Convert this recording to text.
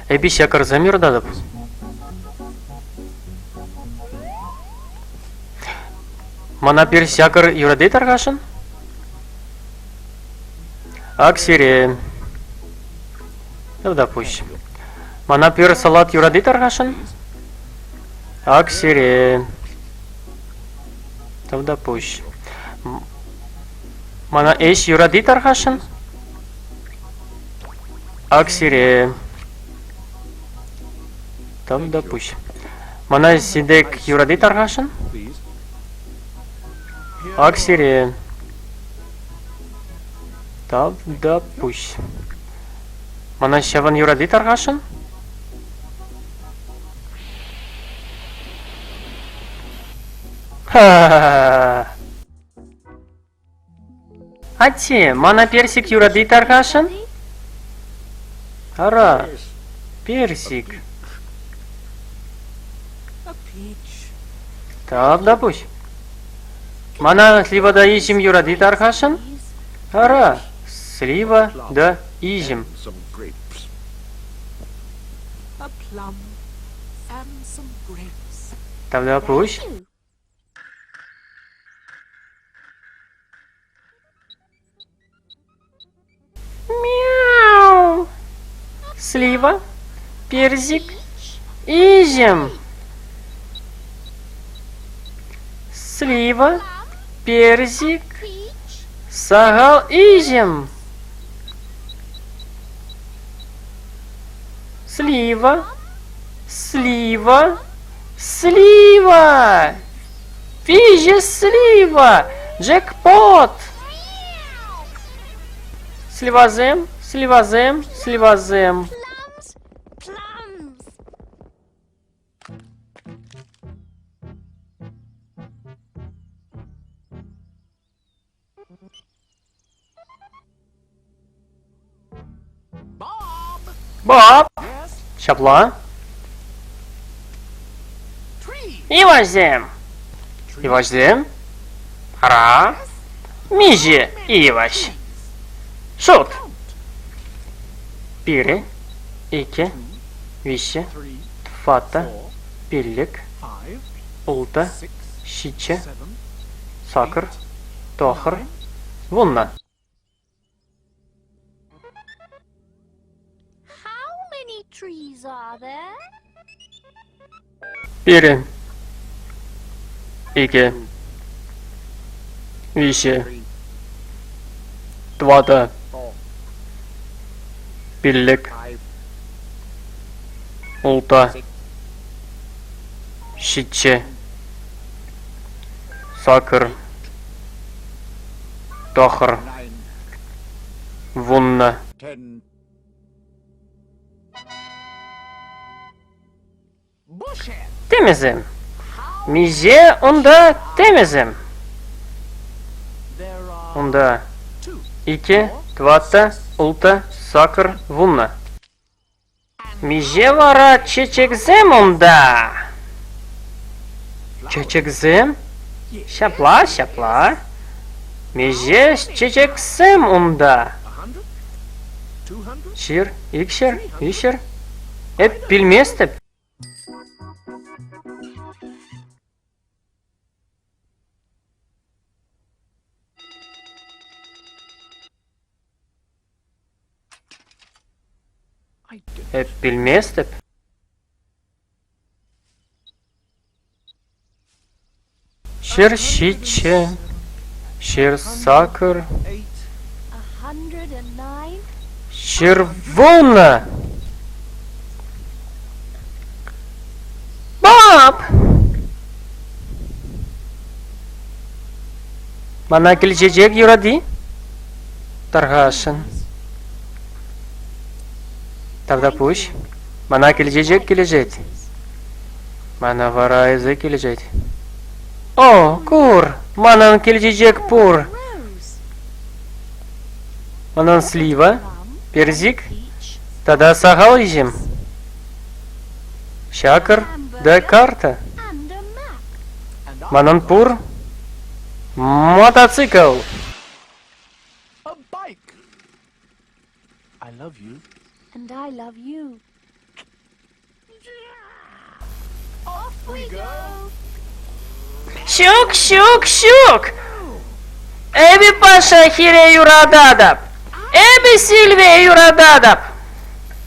Эбис якыр замир дадып. Мана бир якыр юради таргашын? Аксире. Допустим. Мана бир салат юради таргашын? Аксире. Допустим. Мана эш юради таргашын? Аксире. Допустим. Мана сидек юради таргашын? Аксире. Допустим. Мана шаван юради таргашын? Ха-ха-ха. Ати, мана персик юради таргашын? Ара, персик. Допустим. Мана слива да изим юради таргашын? Ара, слива да изим. Допустим. Мяу. Слива, персик, изим. Слива, персик, сагал, изим. Слива, слива, слива. Фиже слива. Джекпот. Сливазем, сливазем, сливазем. Боб! Шапла. Ивазем. Ивазем. Ара. Миже. Иваш. Шут. Пире. Ике. Вище. Фата. Пиллик. Улта. Шиче. Сакр. Тохр. Вунна. Trees are there? Пире. Ике. Вище. Твата. Пиллик. Улта. Шиче. Сакр. Тохр. Вунна. Темизем. Миже онда темизем. Онда. Ике, твата, улта, сакр, вунна. Миже вара чечекзем онда. Чечекзем? Шапла, шапла. Миже чечекзем онда. Шир, икшер, ишер. Эп пилместеп. Bilmezdim. Şir şiçe. Şir sakır. Şir vunna. Bob! Mana gelecek yuradi? Targasın. Допустим. Mana gelecek. Mana varayızı gelecek. O, kur. Manan gelecek pur. Manan слива, персик. Тогда сахал изим. Шакр, да карта. Манан пур. Мотоцикл. I love you. And I love you. Off we go. Şuk şuk şuk. Ebi paşa hire yuradada. Ebi silve yuradada.